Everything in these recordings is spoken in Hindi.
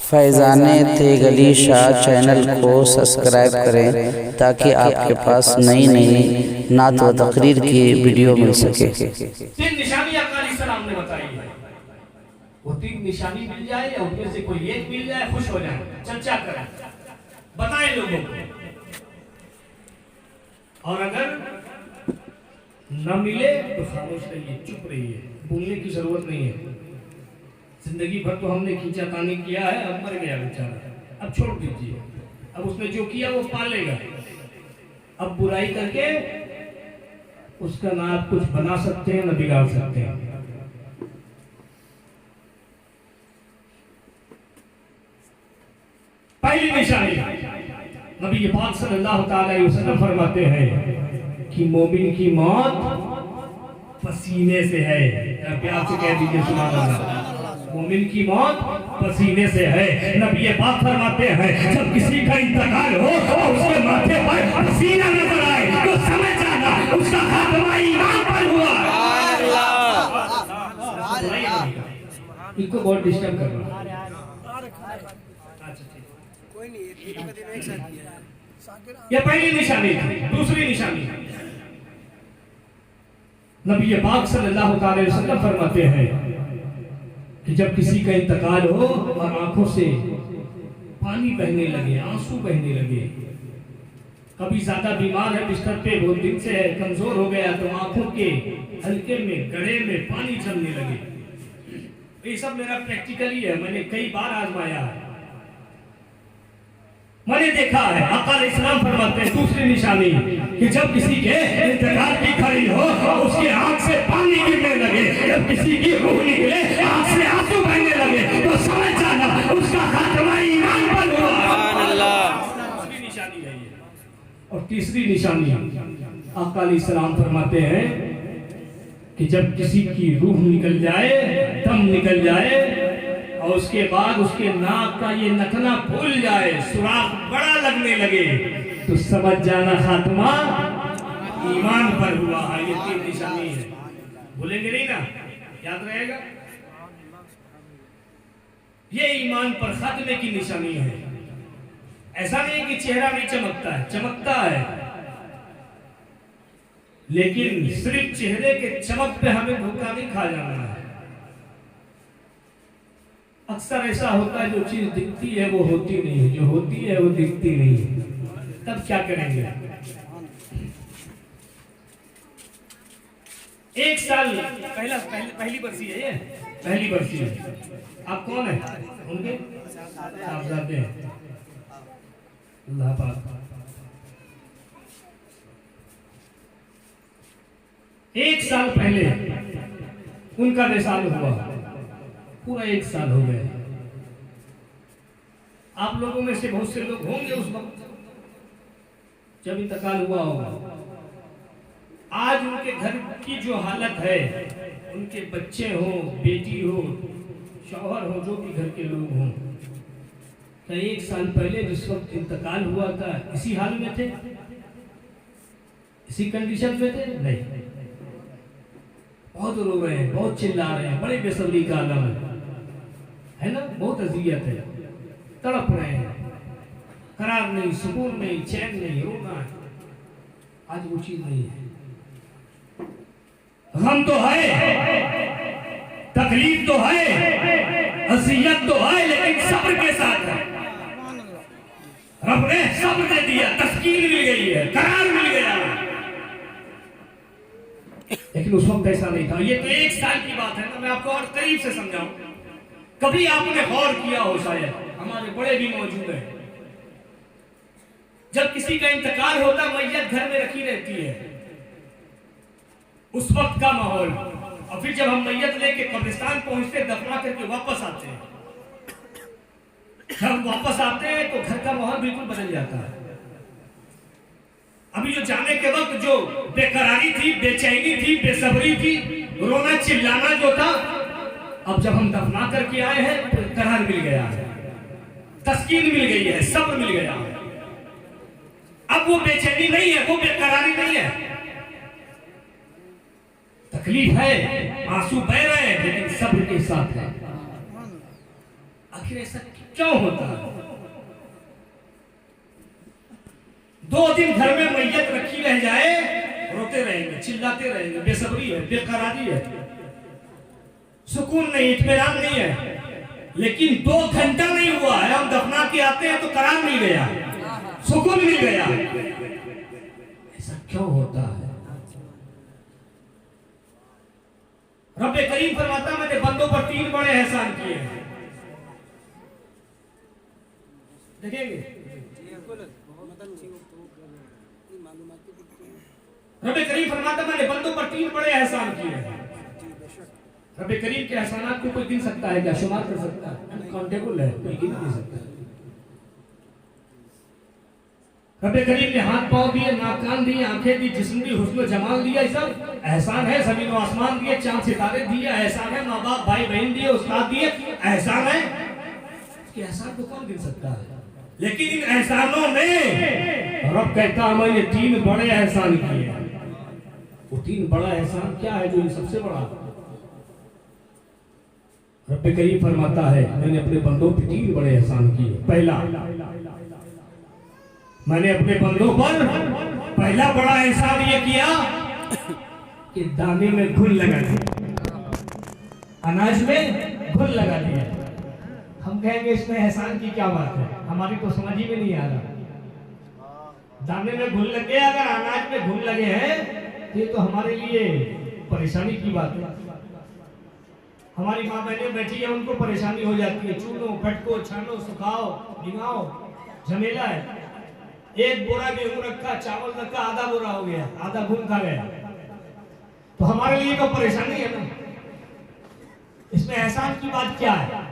फैज़ाने तेगली शाह चैनल को सब्सक्राइब करें ताकि आपके पास नई नई नात व तकरीर की वीडियो मिल सके। तीन निशानी अकाली सलाम ने बताई है, वो तीन निशानी मिल जाए या उनमें से कोई एक मिल जाए, खुश हो जाए, चर्चा करें, बताएं लोगों को। और अगर न मिले तो खामोश रहिए, चुप रहिए, बोलने की जरूरत नहीं है। जिंदगी भर तो हमने खींचातानी किया है, अब मर गया बेचारा, अब छोड़ दीजिए। अब उसने जो किया वो पालेगा। अब बुराई करके उसका ना आप कुछ बना सकते हैं, ना बिगाड़ सकते हैं। पहली निशानी, नबी पाक सल्लल्लाहु अलैहि वसल्लम फरमाते हैं कि मोमिन की मौत पसीने से है। प्यार से कह दीजिए सुभान अल्लाह। मोमिन की मौत पसीने से है। नबी पाक फरमाते हैं जब किसी का इंतकाल हो और उसके माथे पर पसीना नजर आए तो समझ जाना उसका खात्मा ईमान पर हुआ। इनको बहुत डिस्टर्ब कर रहा है। ये पहली निशानी थी। दूसरी निशानी, नबी पाक सल्लल्लाहु अलैहि वसल्लम फरमाते हैं कि जब किसी का इंतकाल हो और आंखों से पानी बहने लगे, आंसू बहने लगे, कभी ज्यादा बीमार है, बिस्तर पे बहुत दिन से है, कमजोर हो गया, तो आंखों के हल्के में, गड़े में पानी चलने लगे। ये सब मेरा प्रैक्टिकली है, मैंने कई बार आजमाया है, मैंने देखा है। आका इस्लाम फरमाते हैं दूसरी निशानी कि जब किसी के इंतकाल की खड़ी हो उसकी आंख से पानी गिरने लगे, जब किसी की रूह निकले, आंख से आंसू बहने लगे, तो समझ जाना उसका खात्मा ईमान पर हुआ। दूसरी निशानी है ये। और तीसरी निशानी, आका इस्लाम फरमाते हैं कि जब किसी की रूह निकल जाए, दम निकल जाए, और उसके बाद उसके नाक का ये नथना फूल जाए, सुराख बड़ा लगने लगे, तो समझ जाना खात्मा ईमान पर हुआ है। ये तीन निशानी है, भूलेंगे नहीं ना, याद रहेगा। ये ईमान पर खात्मे की निशानी है। ऐसा नहीं कि चेहरा नहीं चमकता है, चमकता है, लेकिन सिर्फ चेहरे के चमक पे हमें धोखा नहीं खा जाना है। अक्सर ऐसा होता है जो चीज दिखती है वो होती नहीं है, जो होती है वो दिखती नहीं है, तब क्या करेंगे। एक साल पहली बरसी है, ये पहली बरसी है। आप कौन है उनके? साहबजादे हैं। अल्लाह पाक। एक साल पहले उनका विसाल हुआ, पूरा एक साल हो गया। आप लोगों में से बहुत से लोग होंगे उस वक्त जब इंतकाल हुआ होगा। आज उनके घर की जो हालत है, उनके बच्चे हो, बेटी हो, शौहर हो, जो भी घर के लोग हों, तो एक साल पहले जिस वक्त इंतकाल हुआ था इसी हाल में थे, इसी कंडीशन में थे? नहीं, बहुत रो रहे हैं, बहुत चिल्ला रहे हैं, बड़े बेसब्री का आलम है ना, बहुत अजियत है, तड़प रहे हैं, करार नहीं, सुकून नहीं, चैन नहीं, रोना है। आज वो चीज नहीं है। गम तो है, तकलीफ तो है, अजियत तो है, लेकिन सब्र के साथ है। रब ने सब्र दे दिया, तस्कीन मिल गई है, करार मिल गया है। लेकिन उस वक्त ऐसा नहीं था। ये तो एक साल की बात है ना, मैं आपको और करीब से समझाऊं। कभी आपने गौर किया हो, शायद हमारे बड़े भी मौजूद हैं, जब किसी का इंतकाल होता मैयत घर में रखी रहती है, उस वक्त का माहौल, और फिर जब हम मैयत लेके कब्रिस्तान पहुंचते, दफना करके वापस आते हैं, जब वापस आते हैं तो घर का माहौल बिल्कुल बदल जाता है। अभी जो जाने के वक्त जो बेकरारी थी, बेचैनी थी, बेसब्री थी, रोना चिल्लाना जो था, अब जब हम दफना करके आए हैं तो करार मिल गया है, तस्कीन मिल गई है, सब्र मिल गया है। अब वो बेचैनी नहीं है, वो बेकरारी नहीं है, तकलीफ है, आंसू बह रहे हैं, लेकिन सब्र के साथ है। आखिर ऐसा क्यों होता है? 2 दिन घर में मैयत रखी रह जाए, रोते रहेंगे, चिल्लाते रहेंगे, बेसब्री है, बेकरारी है, सुकून नहीं, इत्मीनान नहीं है। लेकिन 2 घंटा नहीं हुआ है, हम दफना के आते हैं तो करार मिल गया, सुकून मिल गया। ऐसा क्यों होता है? रब्बे करीम फरमाता मैंने बंदों पर 3 बड़े एहसान किए हैं। देखेंगे रब्बे करीम फरमाता मैंने बंदों पर 3 बड़े एहसान किए हैं। रब्बे करीम के एहसानात को कोई गिन सकता है क्या? शुमार कर सकता है? अनकाउंटेबल है, कोई गिन नहीं सकता। रब्बे करीम ने हाथ पांव दिए, नाक कान दिए, आंखें दी, जिस्म दी, हुस्न जमाल दिया, ये सब एहसान है। जमीन और आसमान दिए, चांद सितारे दिए, एहसान है। माँ बाप भाई बहन दिए, उस्ताद दिए, एहसान है। इसके एहसान को कौन गिन सकता है? लेकिन इन एहसानों में रब कहता मैंने 3 बड़े एहसान किए। वो 3 बड़ा एहसान क्या है जो सबसे बड़ा? रब्बे करीम फरमाता है मैंने अपने बंदों पे 3 बड़े एहसान किए। पहला, मैंने अपने बंदों पर पहला बड़ा एहसान ये किया कि दाने में घुल लगा दिया, अनाज में घुल लगा दिया। हम कहेंगे इसमें एहसान की क्या बात है? हमारी तो समझ ही में नहीं आ रहा। दाने में घुल लगे, अगर अनाज में घुल लगे हैं तो ये तो हमारे लिए परेशानी की बात है। हमारी माँ बहनें बैठी है, उनको परेशानी हो जाती है, चूनो, फटको, छानो, सुखाओ, भिगाओ, झमेला है। एक बोरा गेहूं रखा, चावल रखा, आधा बोरा हो गया, आधा घूम खा गया, तो हमारे लिए तो परेशानी है ना। इसमें एहसान की बात क्या है?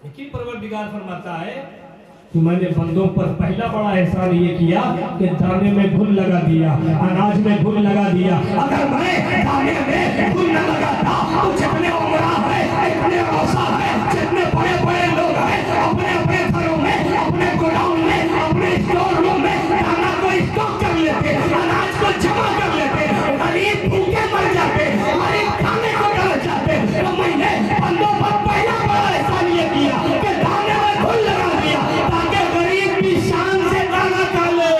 लेकिन परवरदिगार फरमाता है कि मैंने बंदों पर पहला बड़ा एहसान ये किया कि दाने में घुल लगा दिया, अनाज में घुल लगा दिया। अगर मैं दाने में घुल न लगाता तो जितने उमरा है, इतने रोसा है, जितने बड़े बड़े लोग हैं, अपने अपने घरों में, अपने गोडाउन में, अपने स्टोर रूम में दाना को स्टॉक कर लेते, अनाज को जमा कर लेते, गरीब भूखे मर जाते, गरीब खाने को तरस जाते। तो मैंने बंदों पर पहला बड़ा एहसान ये किया कि दाने में घुल लगा दिया ताकि गरीब की शान से दाना खा ले।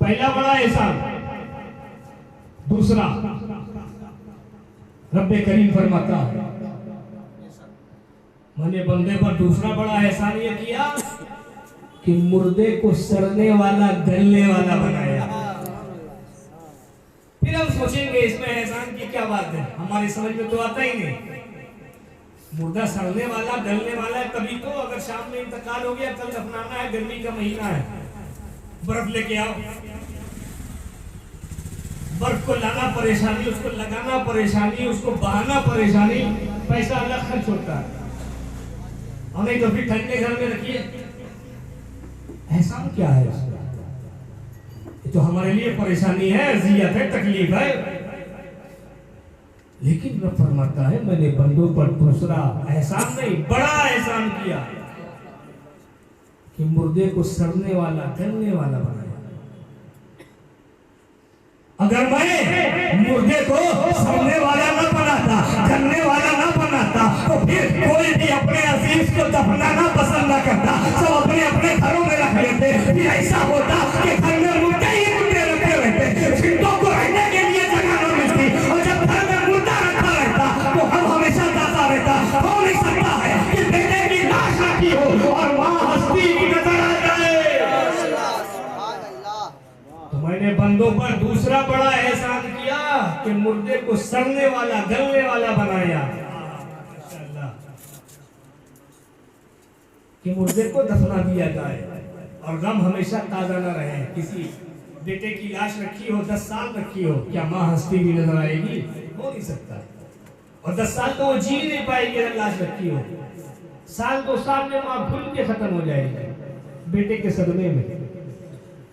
पहला बड़ा एहसान। दूसरा, रब्बे करीम फरमाता मैंने बंदे पर दूसरा बड़ा एहसान ये किया कि मुर्दे को सड़ने वाला, गलने वाला बनाया। फिर हम सोचेंगे इसमें एहसान की क्या बात है? हमारी समझ में तो आता ही नहीं। मुर्दा सड़ने वाला, गलने वाला है तभी तो। अगर शाम में इंतकाल हो गया, कल दफनाना है, गर्मी का महीना है, बर्फ लेके आओ, बर्फ को लाना परेशानी, उसको लगाना परेशानी, उसको बहाना परेशानी, पैसा अलग खर्च होता है। और नहीं तो फिर ठंडे घर में रखिए। एहसान क्या है? तो हमारे लिए परेशानी है, अज़ियत है, तकलीफ है। लेकिन रब फरमाता है मैंने बंदों पर दूसरा एहसान नहीं, बड़ा एहसान किया कि मुर्दे को सड़ने वाला, गलने वाला बनाया। अगर मैं मुर्दे को सड़ने वाला न बनाता, गलने वाला न बनाता, तो फिर कोई भी अपने अजीज को दफनाना पसंद न करता, सब अपने अपने घरों में रख लेते। फिर ऐसा होता कि घर में मुर्दे ही मुर्दे रखे रहते, जिंदों को रहने के लिए जगह न मिलती। और जब घर में मुर्दा रखा रहता तो हम हमेशा दाता रहता। हो नहीं सकता है कि बेटे की लाश रखी हो और वहां हस्ती की नजर आ जाए। तो मैंने बंदों पर दूसरा बड़ा एहसान किया कि मुर्दे को सड़ने वाला, गलने वाला बनाया। कि मुर्दे को दफना दिया जाए और गम हमेशा ताजा न रहे। किसी बेटे की लाश रखी हो, 10 साल रखी हो, क्या माँ हंसती भी नजर आएगी? हो नहीं सकता। और 10 साल तो वो जी नहीं पाएगी अगर लाश रखी हो। साल 2 साल में माँ भूल के खत्म हो जाएगी बेटे के सदमे में।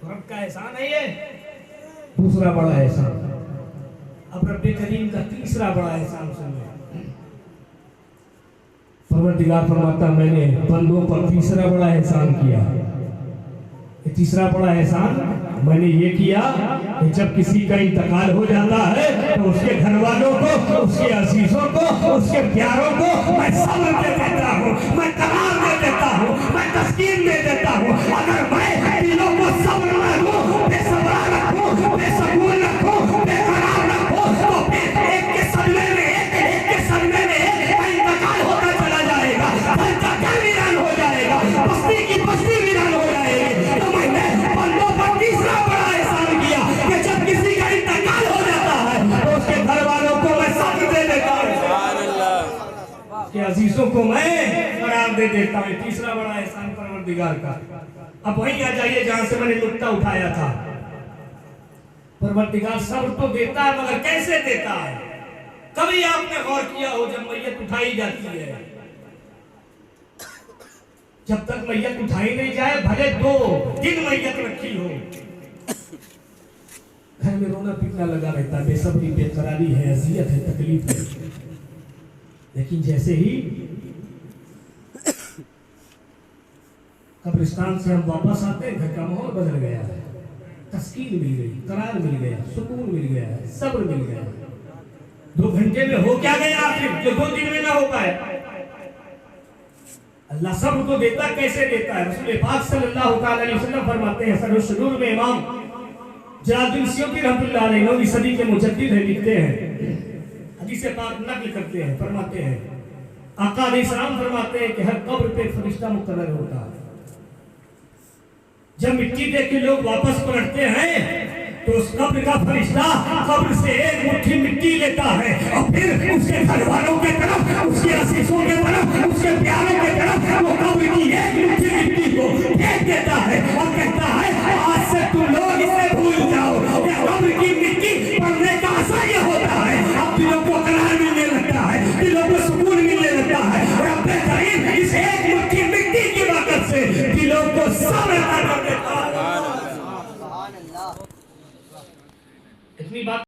रब का एहसान है ये, दूसरा बड़ा एहसान। अब रब्बे करीम का तीसरा बड़ा एहसान सुनिए। परवरदिगार फरमाता मैंने बंदों पर तीसरा बड़ा एहसान किया। तीसरा बड़ा एहसान मैंने ये किया कि जब किसी का इंतकाल हो जाता है तो उसके घर वालों को, उसके अजीजों उसके प्यारों को मैं सब्र दे देता हूँ, मैं करार दे देता हूँ, मैं तस्कीन दे देता हूँ। अगर मैं दिलों को सब्र रखूं, बेसब्रा रखूं, बेसकून रखूं, बेकरार रखूं, तो फिर एक के सदमे में इंतकाल होता चला जाएगा, घर का घर वीरान हो जाएगा, बस्ती की बस्ती वीरान हो जाएगी। तो मैंने बंदों पर तीसरा बड़ा एहसान किया कि जब किसी का इंतकाल हो जाता है तो उसके घर वालों को मैं सब्र दे देता हूँ, कि अजीजों को मैं करार दे देता हूँ। तीसरा बड़ा एहसान परवरदिगार का। अब वहीं आ जाइए जहां से मैंने नुक्ता उठाया था। परवरदिगार सब्र तो देता है, मगर कैसे देता है? कभी आपने गौर किया हो, जब मैयत उठाई जाती है, जब तक मैयत उठाई नहीं जाए, भले 2 दिन मैयत रखी हो, घर में रोना पीटना लगा रहता है, बेसब्री, बेकरारी है, अजियत है, तकलीफ है। लेकिन जैसे ही कब्रिस्तान से हम वापस आते हैं, घर का माहौल बदल गया है, तस्कीन मिल गई, करार मिल गया, सुकून मिल गया, सब्र मिल गया। 2 घंटे में हो क्या गया आखिर, जो 2 दिन में ना हो पाए? अल्लाह सब्र तो देता, कैसे देता है? रसूल पाक सल्लल्लाहु अलैहि वसल्लम फरमाते हैं, सरहुल में इमाम जलालुद्दीन सयूती रहमतुल्लाह अलैहि 9वीं सदी के मुजद्दिद हैं, लिखते हैं, हदीस पाक नकल करते हैं, फरमाते हैं, आका अलैहिस्सलाम फरमाते हैं कि हर कब्र पे फरिश्ता मुकर्रर होता है। जब मिट्टी देख के लोग वापस पलटते हैं तो उस कब्र का फरिश्ता कब्र से एक मुट्ठी मिट्टी लेता है और फिर उसके घर वालों के तरफ, उसके असीसों के तरफ, उसके प्यारों के तरफ वो कब्र की एक मुट्ठी मिट्टी को फेंक देता है और कहता है, आज से तुम लोग इसे भूल जाओ। ये कब्र की मिट्टी पड़ने का असर ये होता है, अब दिलों को करार मिलने लगता है, दिलों को सुकून मिलने लगता है। रब्बे करीम इस एक मुट्ठी मिट्टी की बरकत से दिलों को सब्र कर देता है। इतनी बात